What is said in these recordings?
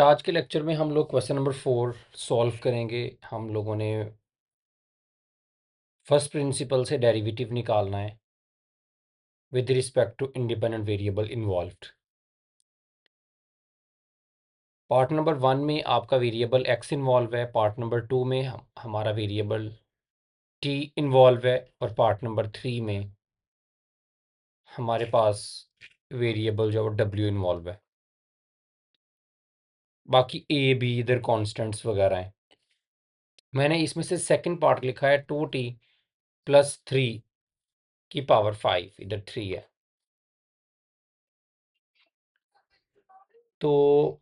आज के लेक्चर में हम लोग क्वेश्चन नंबर 4 सॉल्व करेंगे। हम लोगों ने फर्स्ट प्रिंसिपल से डेरिवेटिव निकालना है with respect to independent variable involved. Part number 1 में आपका वेरिएबल x इन्वॉल्व है, पार्ट नंबर 2 में हमारा वेरिएबल t इन्वॉल्व है, और पार्ट नंबर 3 में हमारे पास वेरिएबल जो है w इन्वॉल्व है। बाकी a b इधर कॉन्स्टेंट्स वगैरह हैं। मैंने इसमें से सेकंड पार्ट लिखा है 2t प्लस 3 की पावर 5, इधर 3 है। तो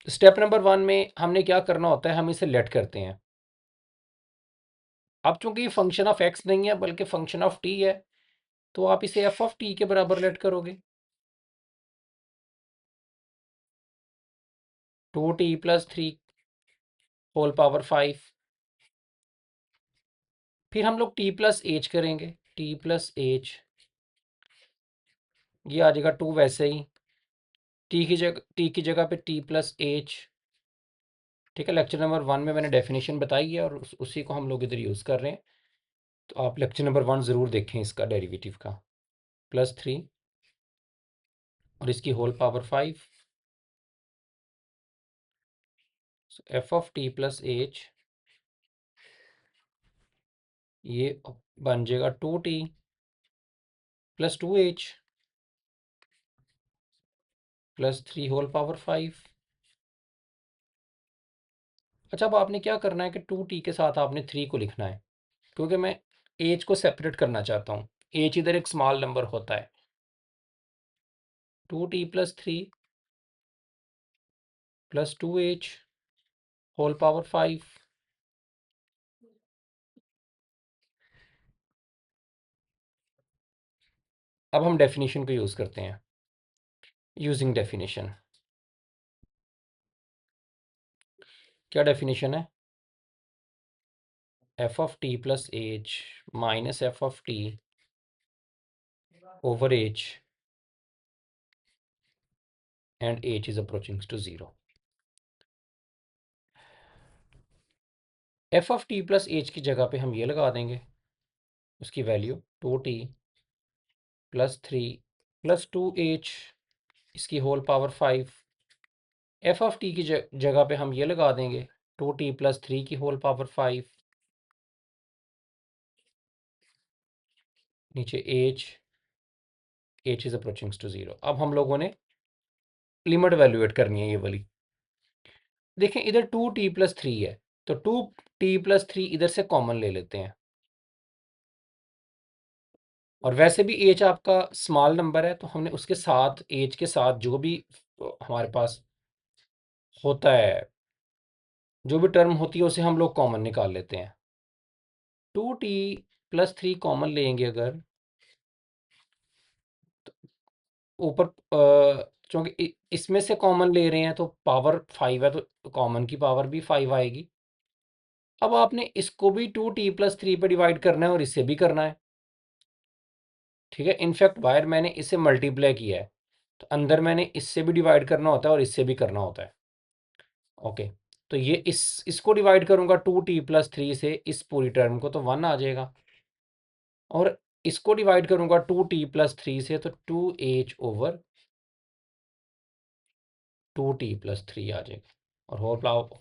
स्टेप नंबर 1 में हमने क्या करना होता है, हम इसे लेट करते हैं। अब चूंकि ये फंक्शन ऑफ एक्स नहीं है बल्कि फंक्शन ऑफ टी है, तो आप इसे एफ ऑफ टी के बराबर लेट करोगे। 2t+3 whole power 5। फिर हम लोग t+h करेंगे। t+h, ये आ जाएगा 2 वैसे ही। t की जगह पे t+h। ठीक है, लेक्चर नंबर 1 में मैंने डेफिनेशन बताई है और उसी को हम लोग इधर यूज़ कर रहे हैं। तो आप लेक्चर नंबर 1 ज़रूर देखें इसका डेरिवेटिव का। +3 और इसकी whole power 5। F of t+h ये बन जाएगा 2t+2h +3 होल पावर 5। अच्छा, अब आपने क्या करना है कि 2t के साथ आपने 3 को लिखना है, क्योंकि मैं h को सेपरेट करना चाहता हूँ। h इधर एक स्मॉल नंबर होता है। 2t+3 +2h whole power 5। अब हम डेफिनेशन को यूज़ करते हैं। यूजिंग डेफिनेशन, क्या डेफिनेशन है? F of T plus H minus F of T over H and H is approaching to 0। F of T plus H की जगह पे हम ये लगा देंगे, उसकी वैल्यू 2t+3 +2h इसकी whole power 5। F of T की जगह पे हम ये लगा देंगे 2t+3 की होल पावर 5, नीचे h इज अप्रोचिंग टू 0। अब हम लोगों ने लिमिट वैल्यूएट करनी है ये वाली। देखें, इधर 2t+3 है, तो 2t+3 इधर से कॉमन ले लेते हैं। और वैसे भी एच आपका स्मॉल नंबर है, तो हमने उसके साथ एच के साथ जो भी हमारे पास होता है, जो भी टर्म होती है, उसे हम लोग कॉमन निकाल लेते हैं। 2t+3 कॉमन लेंगे अगर, तो ऊपर चूंकि इसमें से कॉमन ले रहे हैं तो पावर 5 है, तो कॉमन की पावर भी 5 आएगी। अब आपने इसको भी 2t+3 पे डिवाइड करना है और इससे भी करना है। ठीक है, इनफैक्ट बाहर मैंने इसे मल्टीप्लाई किया है, तो अंदर मैंने इससे भी डिवाइड करना होता है और इससे भी करना होता है। ओके, तो ये इसको डिवाइड करूंगा 2t+3 से, इस पूरी टर्म को, तो 1 आ जाएगा। और इसको डिवाइड करूंगा 2t+3 से, तो 2h ओवर 2t+3 आ जाएगा। और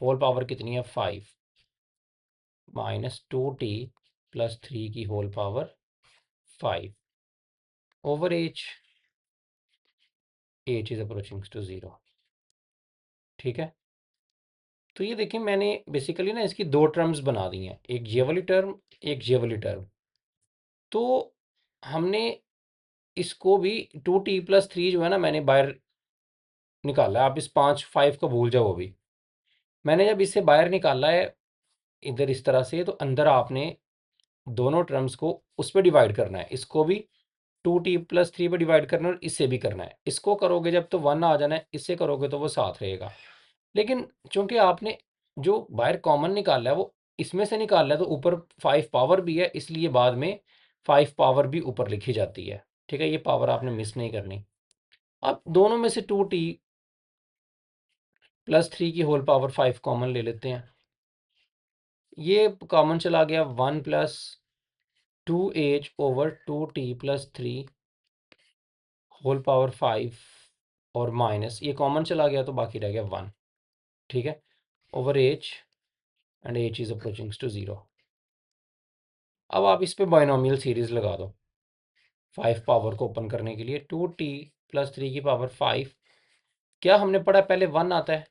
होल पावर कितनी है? 5 -2t+3 की whole power 5 over h is approaching to 0। ठीक है, तो ये देखिए, मैंने बेसिकली ना इसकी दो टर्म्स बना दी हैं, एक ये वाली टर्म, एक ये वाली टर्म। तो हमने इसको भी 2t+3 जो है ना, मैंने बाहर निकाला है। आप इस 5 को भूल जाओ अभी। मैंने जब इससे बाहर निकाला है इधर इस तरह से, तो अंदर आपने दोनों टर्म्स को उस पर डिवाइड करना है। इसको भी 2t+3 पे डिवाइड करना है और इससे भी करना है। इसको करोगे जब तो 1 आ जाना है, इससे करोगे तो वो साथ रहेगा। लेकिन चूंकि आपने जो बाहर कॉमन निकाला है वो इसमें से निकाला है, तो ऊपर 5 पावर भी है, इसलिए बाद में 5 पावर भी ऊपर लिखी जाती है। ठीक है, ये पावर आपने मिस नहीं करनी। अब दोनों में से 2t +3 की होल पावर 5 कॉमन ले लेते हैं। ये कॉमन चला गया 1 + 2h/2t + 3 होल पावर 5 और माइनस ये कॉमन चला गया तो बाकी रह गया 1। ठीक है, over h and h is approaching to 0। अब आप इस पे बाइनोमियल सीरीज लगा दो 5 पावर को ओपन करने के लिए। 2t + 3 की पावर 5, क्या हमने पढ़ा पहले 1 आता है,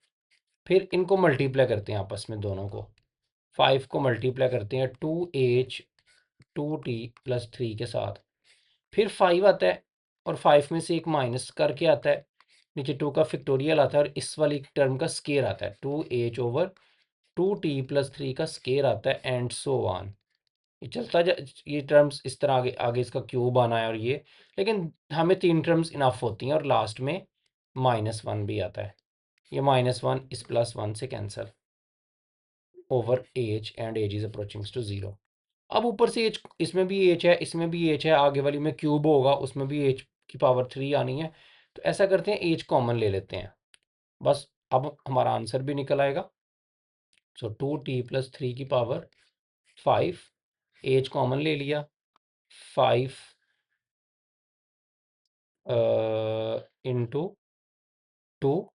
फिर इनको मल्टीप्लाई करते हैं आपस में दोनों को। 5 को मल्टीप्लाई करते हैं 2h 2t + 3 के साथ, फिर 5 आता है और 5 में से एक माइनस करके आता है, नीचे 2 का फैक्टोरियल आता है और इस वाली टर्म का स्केयर आता है 2h/2t + 3 का स्केयर आता है एंड सो ऑन। ये चलता जा, ये टर्म्स इस तरह आगे आगे इसका क्यूब आना है और ये, लेकिन हमें 3 टर्म्स इनफ होती हैं और लास्ट में -1 भी आता है। ये -1 इस +1 से cancel over h and h is approaching to 0। अब ऊपर से एच, इसमें भी एच है, इसमें भी एच है, आगे वाली में क्यूब होगा, उसमें भी एच की पावर 3 आनी है। तो ऐसा करते हैं एच कॉमन ले लेते हैं, बस अब हमारा आंसर भी निकल आएगा। सो 2t + 3 की पावर 5, एच कॉमन ले लिया 5 इंटू 2,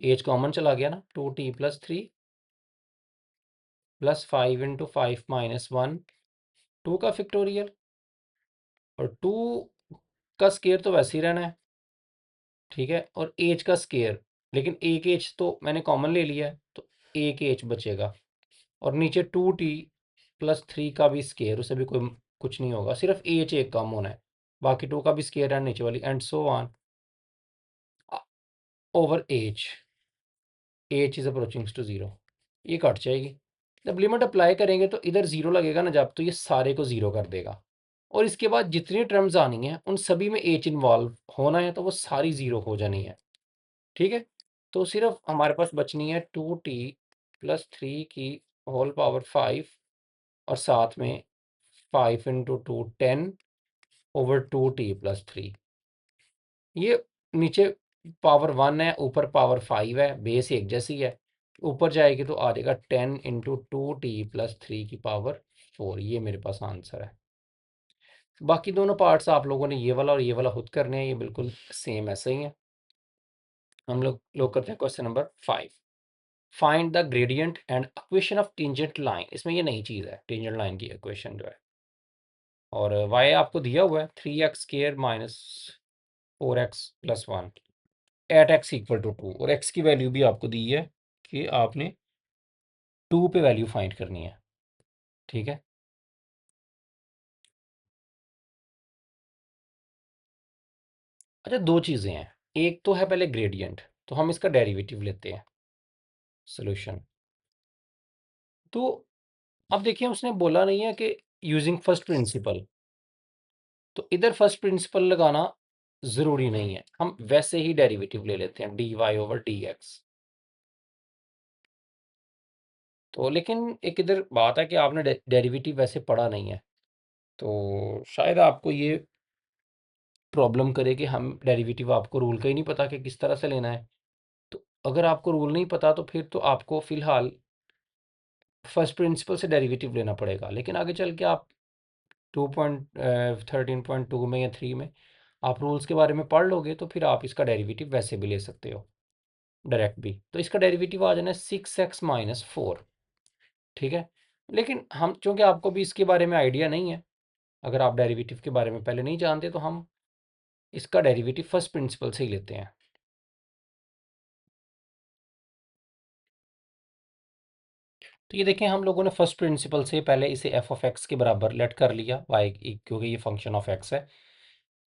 एच कॉमन चला गया ना, 2t + 3 +5 इंटू 5 -1, 2 का फैक्टोरियल और 2 का स्केयर तो वैसे ही रहना है। ठीक है, और एच का स्केयर, लेकिन एक एच तो मैंने कॉमन ले लिया है तो एक एच बचेगा, और नीचे 2t + 3 का भी स्केयर, उसे भी कोई कुछ नहीं होगा, सिर्फ एच एक कम होना है, बाकी 2 का भी स्केयर है नीचे वाली and so on over h is approaching to 0। ये कट जाएगी, जब लिमिट अप्लाई करेंगे तो इधर 0 लगेगा ना जब, तो ये सारे को 0 कर देगा, और इसके बाद जितनी टर्म्स आनी है उन सभी में एच इन्वॉल्व होना है तो वो सारी 0 हो जानी है। ठीक है, तो सिर्फ हमारे पास बचनी है 2t + 3 की होल पावर 5 और साथ में 5 इंटू 2 10 ओवर 2t + 3। ये नीचे पावर 1 है, ऊपर पावर 5 है, बेस एक जैसी है, ऊपर जाएगी तो आ जाएगा 10 इंटू 2t + 3 की पावर 4। ये मेरे पास आंसर है। बाकी दोनों पार्ट्स आप लोगों ने ये वाला और ये वाला खुद करने हैं, ये बिल्कुल सेम ऐसे ही है। हम लोग करते हैं question number 5। Find the gradient and equation of tangent line. इसमें ये नई चीज़ है, टेंजेंट लाइन की इक्वेशन जो है, और y आपको दिया हुआ है 3x² - 4x + 1 एट x = 2, और x की वैल्यू भी आपको दी है कि आपने 2 पे वैल्यू फाइंड करनी है। ठीक है, अच्छा दो चीज़ें हैं, एक तो है पहले ग्रेडियंट, तो हम इसका डेरिवेटिव लेते हैं सोल्यूशन। तो अब देखिए उसने बोला नहीं है कि यूजिंग फर्स्ट प्रिंसिपल, तो इधर फर्स्ट प्रिंसिपल लगाना ज़रूरी नहीं है, हम वैसे ही डेरिवेटिव ले लेते हैं dy/dx। तो लेकिन एक इधर बात है कि आपने डेरिवेटिव वैसे पढ़ा नहीं है, तो शायद आपको ये प्रॉब्लम करे कि हम डेरिवेटिव, आपको रूल का ही नहीं पता कि किस तरह से लेना है। तो अगर आपको रूल नहीं पता तो फिर तो आपको फ़िलहाल फर्स्ट प्रिंसिपल से डेरिवेटिव लेना पड़ेगा, लेकिन आगे चल के आप 2.13.2 में या 3 में आप रूल्स के बारे में पढ़ लोगे तो फिर आप इसका डेरिवेटिव वैसे भी ले सकते हो, डायरेक्ट भी। तो इसका डेरिवेटिव आ जाना है 6x - 4। ठीक है, लेकिन हम चूंकि आपको भी इसके बारे में आइडिया नहीं है, अगर आप डेरिवेटिव के बारे में पहले नहीं जानते, तो हम इसका डेरिवेटिव फर्स्ट प्रिंसिपल से ही लेते हैं। तो ये देखें, हम लोगों ने फर्स्ट प्रिंसिपल से पहले इसे f(x) के बराबर लेट कर लिया y, क्योंकि ये फंक्शन ऑफ x है।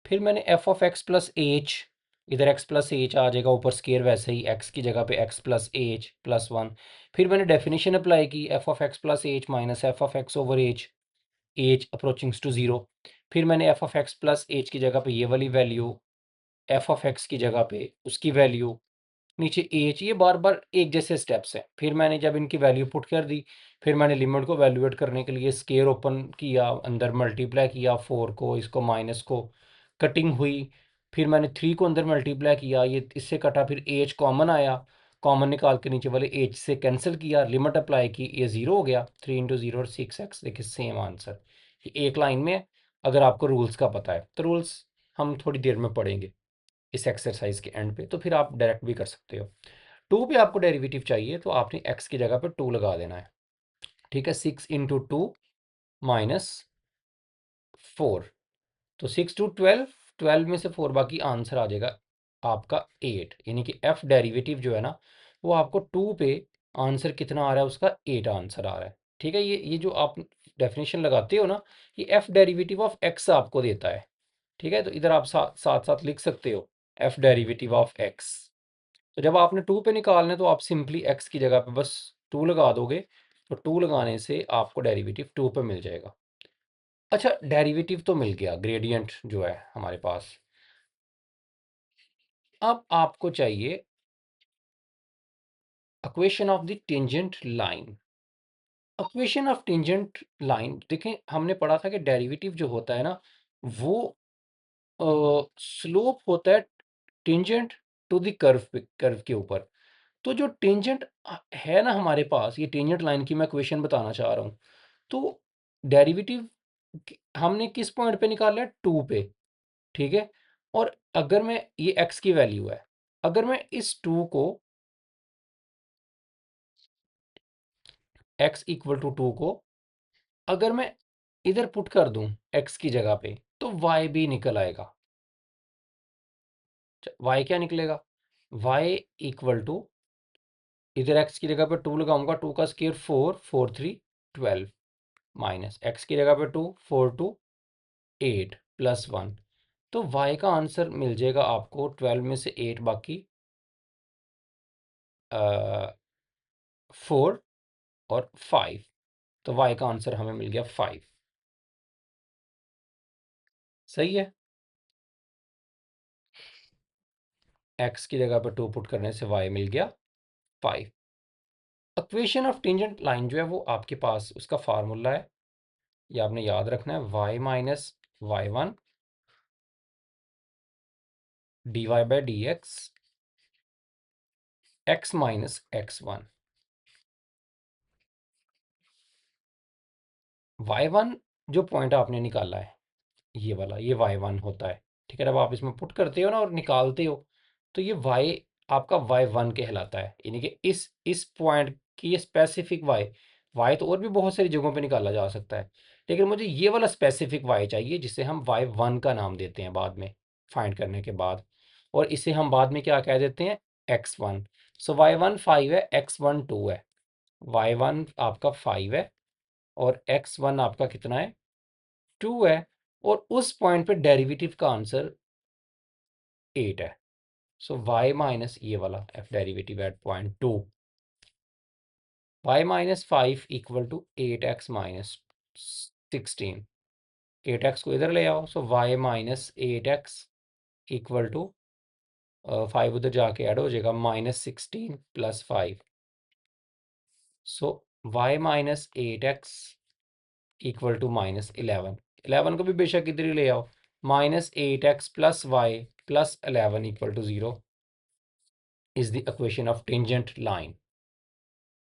फिर मैंने f(x + h), इधर x + h आ जाएगा, ऊपर स्केयर वैसे ही x की जगह पे x + h + 1। फिर मैंने डेफिनेशन अप्लाई की f(x + h - f(x/h), h approaching to 0। फिर मैंने f(x + h) की जगह पे ये वाली वैल्यू, f(x) की जगह पे उसकी वैल्यू, नीचे एच, ये बार बार एक जैसे स्टेप्स हैं। फिर मैंने जब इनकी वैल्यू पुट कर दी, फिर मैंने लिमिट को वैल्यूएट करने के लिए स्केयर ओपन किया, अंदर मल्टीप्लाई किया 4 को, इसको माइनस को, कटिंग हुई। फिर मैंने 3 को अंदर मल्टीप्लाई किया, ये इससे कटा, फिर एच कॉमन आया, कॉमन निकाल के नीचे वाले एच से कैंसिल किया, लिमिट अप्लाई की, ये 0 हो गया। 3 × 0 6x। देखिए सेम आंसर, ये एक लाइन में है। अगर आपको रूल्स का पता है तो रूल्स हम थोड़ी देर में पढ़ेंगे इस एक्सरसाइज के एंड पे, तो फिर आप डायरेक्ट भी कर सकते हो। 2 पे आपको डेरिवेटिव चाहिए तो आपने x की जगह पे 2 लगा देना है। ठीक है, 6 × 2 - 4, तो 6 × 2 = 12, 12 में से 4 बाकी, आंसर आ जाएगा आपका 8। यानी कि एफ डेरिवेटिव जो है ना, वो आपको 2 पे आंसर कितना आ रहा है, उसका 8 आंसर आ रहा है। ठीक है, ये जो आप डेफिनेशन लगाते हो ना, ये एफ डेरिवेटिव ऑफ एक्स आपको देता है। ठीक है, तो इधर आप साथ साथ लिख सकते हो एफ डेरिवेटिव ऑफ एक्स। तो जब आपने 2 पे निकालना है तो आप सिंपली एक्स की जगह पे बस 2 लगा दोगे, तो 2 लगाने से आपको डेरिवेटिव 2 पे मिल जाएगा। अच्छा, डेरिवेटिव तो मिल गया, ग्रेडियंट जो है हमारे पास। अब आपको चाहिए equation of the tangent line. Equation of tangent line, देखें हमने पढ़ा था कि डेरिवेटिव जो होता है ना, वो स्लोप होता है टेंजेंट टू द कर्व के ऊपर। तो जो टेंजेंट है ना हमारे पास, ये टेंजेंट लाइन की मैं इक्वेशन बताना चाह रहा हूँ। तो डेरिवेटिव हमने किस पॉइंट पे निकाला है, 2 पे। ठीक है, और अगर मैं, ये x की वैल्यू है, अगर मैं इस 2 को, x = 2 को अगर मैं इधर पुट कर दूं x की जगह पे, तो y भी निकल आएगा। y क्या निकलेगा, y = इधर x की जगह पे 2 लगाऊंगा, 2 का स्क्वायर 4, 4 3 12, माइनस x की जगह पे 2, 4 2 8 +1। तो y का आंसर मिल जाएगा आपको 12 में से 8 बाकी 4 और 5, तो y का आंसर हमें मिल गया 5। सही है, x की जगह पर 2 पुट करने से y मिल गया 5। इक्वेशन ऑफ टेंजेंट लाइन जो है वो आपके पास उसका फार्मूला है, ये आपने याद रखना है, y - y1 dy/dx x - x1। y1 जो पॉइंट आपने निकाला है, ये वाला, ये y1 होता है। ठीक है, जब आप इसमें पुट करते हो ना और निकालते हो, तो ये y आपका y1 कहलाता है। यानी कि इस पॉइंट की ये स्पेसिफिक y तो और भी बहुत सारी जगहों पे निकाला जा सकता है, लेकिन मुझे ये वाला स्पेसिफिक y चाहिए जिसे हम y1 का नाम देते हैं बाद में फाइंड करने के बाद, और इसे हम बाद में क्या कह देते हैं, x1। सो y1 5 है, x1 2 है। y1 आपका 5 है और x1 आपका कितना है, 2 है, और उस पॉइंट पे डेरिवेटिव का आंसर 8 है। सो y माइनस ये वाला f derivative eight point 2, y - 5 = 8x - 16। 8x को इधर ले आओ, सो y - 8x = 5 उधर जाके ऐड हो जाएगा, -16 + 5। सो y - 8x = -11। 11 को भी बेशक इधर ही ले आओ, -8x + y + 11 = 0 is the equation of tangent line.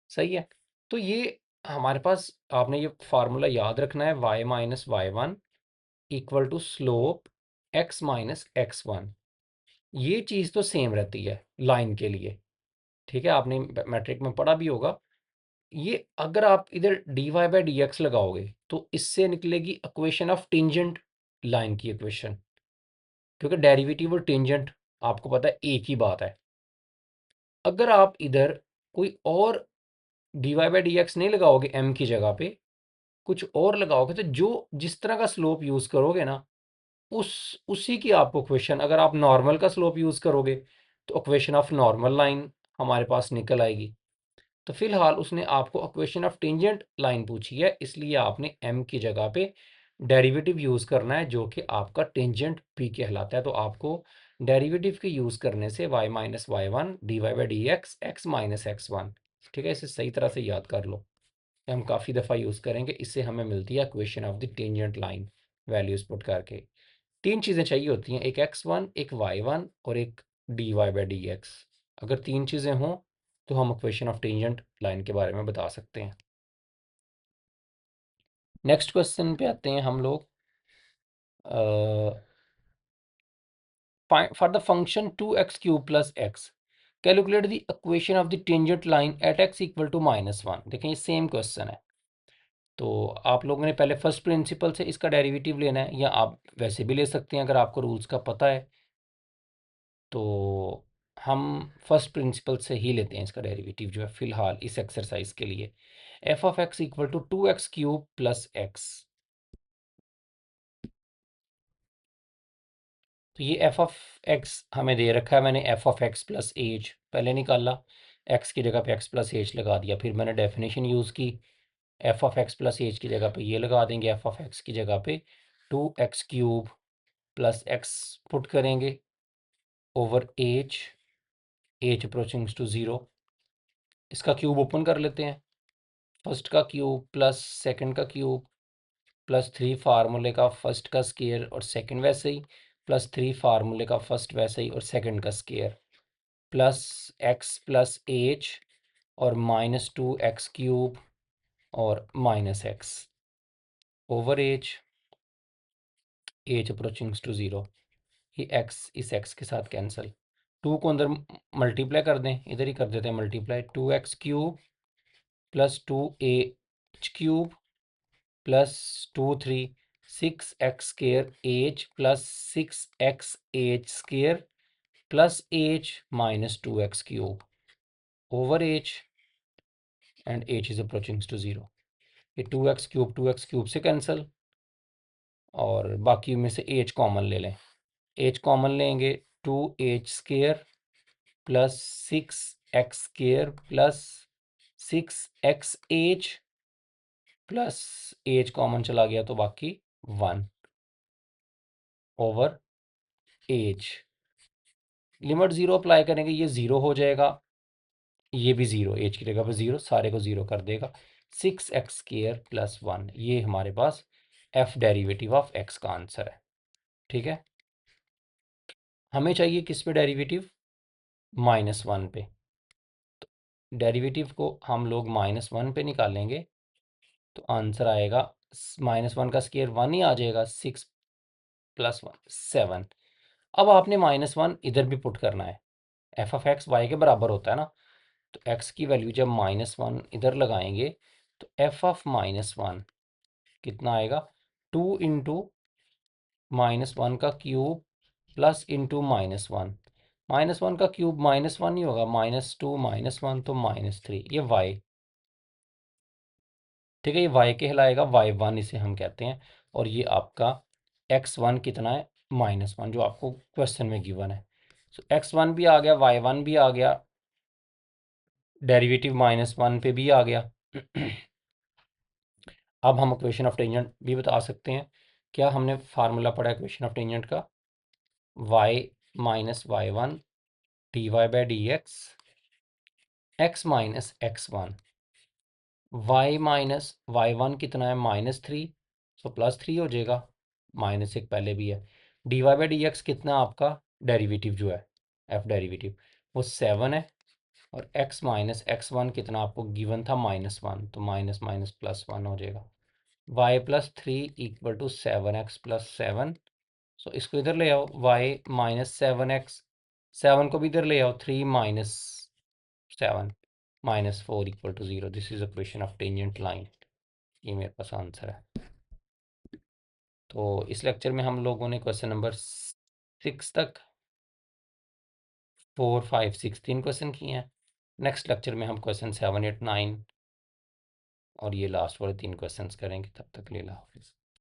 सही है, तो ये हमारे पास, आपने ये फार्मूला याद रखना है, y - y1 = slope x - x1। ये चीज़ तो सेम रहती है लाइन के लिए। ठीक है, आपने मैट्रिक में पढ़ा भी होगा। ये अगर आप इधर dy/dx लगाओगे तो इससे निकलेगी इक्वेशन ऑफ टेंजेंट लाइन की इक्वेशन, क्योंकि डेरिवेटिव और टेंजेंट आपको पता है एक ही बात है। अगर आप इधर कोई और dy/dx नहीं लगाओगे, m की जगह पे कुछ और लगाओगे, तो जो जिस तरह का स्लोप यूज़ करोगे ना, उसी की आपको इक्वेशन, अगर आप नॉर्मल का स्लोप यूज़ करोगे तो इक्वेशन ऑफ नॉर्मल लाइन हमारे पास निकल आएगी। तो फिलहाल उसने आपको इक्वेशन ऑफ टेंजेंट लाइन पूछी है, इसलिए आपने m की जगह पे डेरिवेटिव यूज़ करना है जो कि आपका टेंजेंट p कहलाता है। तो आपको डेरिवेटिव के यूज़ करने से y - y1 dy/dx x - x1। ठीक है, इसे सही तरह से याद कर लो, हम काफ़ी दफ़ा यूज़ करेंगे, इससे हमें मिलती है equation of the tangent line. Values put करके 3 चीज़ें चाहिए होती हैं, एक x1, एक y1 और एक dy/dx। अगर 3 चीज़ें हों तो हम इक्वेशन ऑफ टेंजेंट लाइन के बारे में बता सकते हैं। नेक्स्ट क्वेश्चन पे आते हैं हम लोग। For the function 2x³ + x calculate the equation of the tangent line at x = -1। देखें ये सेम क्वेश्चन है। तो आप लोगों ने पहले फर्स्ट प्रिंसिपल से इसका डेरिवेटिव लेना है, या आप वैसे भी ले सकते हैं अगर आपको रूल्स का पता है। तो हम फर्स्ट प्रिंसिपल से ही लेते हैं इसका डेरिवेटिव जो है फिलहाल इस एक्सरसाइज के लिए। f(x) = 2x³ + x। तो ये f(x) हमें दे रखा है, मैंने f(x) + h पहले निकाला, x की जगह पे x + h लगा दिया, फिर मैंने डेफिनेशन यूज़ की, f(x) + h की जगह पे ये लगा देंगे, f(x) की जगह पे 2x³ + x पुट करेंगे ओवर h अप्रोचिंग्स टू 0। इसका क्यूब ओपन कर लेते हैं, फर्स्ट का क्यूब प्लस सेकंड का क्यूब +3 फार्मूले का फर्स्ट का स्केयर और सेकंड वैसे ही, +3 फार्मूले का फर्स्ट वैसे ही और सेकंड का स्केयर, प्लस x + h और -2x³ और -x ओवर h अप्रोचिंग्स टू 0। ये x इस x के साथ कैंसिल, 2 को अंदर मल्टीप्लाई कर दें, इधर ही कर देते हैं multiply, 2x³ + 2h³ + 2 3 6x² h + 6xh² + h -2x³ over h and h is approaching to 0। ये 2x³ से कैंसिल और बाकी में से h कॉमन ले लें, h कॉमन लेंगे 2h² + 6x² + 6xh plus h common चला गया तो बाकी 1 ओवर h। लिमिट 0 अप्लाई करेंगे, ये 0 हो जाएगा, ये भी 0, h की जगह पर 0, सारे को 0 कर देगा, 6x² + 1। ये हमारे पास f डेरिवेटिव ऑफ x का आंसर है। ठीक है, हमें चाहिए किस पे डेरिवेटिव, -1 पे। तो डेरिवेटिव को हम लोग -1 पे निकालेंगे तो आंसर आएगा, -1 का स्केयर 1 ही आ जाएगा, 6 + 1 7। अब आपने -1 इधर भी पुट करना है, f(x) y के बराबर होता है ना, तो x की वैल्यू जब -1 इधर लगाएंगे तो f(-1) कितना आएगा, 2 × -1 का क्यूब प्लस इंटू -1, -1 का क्यूब -1 ही होगा, -2 -1 तो -3, ये y। ठीक है, ये y कहलाएगा, y1 इसे हम कहते हैं। और ये आपका x1 कितना है, -1, जो आपको क्वेश्चन में गिवन है। सो x1 भी आ गया, y1 भी आ गया, डेरिवेटिव -1 पे भी आ गया। अब हम इक्वेशन ऑफ टेंजेंट भी बता सकते हैं। क्या हमने फार्मूला पढ़ा इक्वेशन ऑफ टेंजेंट का, y - y1 dy/dx x - x1, y - y1 कितना है, -3, सो +3 हो जाएगा, -1 पहले भी है, dy/dx कितना आपका डेरिवेटिव जो है f डेरिवेटिव वो 7 है, और x - x1 कितना आपको गिवन था, -1, तो माइनस माइनस +1 हो जाएगा, y + 3 = 7x + 7। सो इसको इधर ले आओ, y - 7x, 7 को भी इधर ले आओ, 3 - 7 -4 = 0। This is equation of tangent line, ये मेरे पास आंसर है। तो इस लेक्चर में हम लोगों ने क्वेश्चन नंबर 6 तक 4 5 6 3 क्वेश्चन किए हैं। नेक्स्ट लेक्चर में हम क्वेश्चन 7 8 9 और ये लास्ट वाले 3 क्वेश्चंस करेंगे। तब तक ले ला हाफिज़।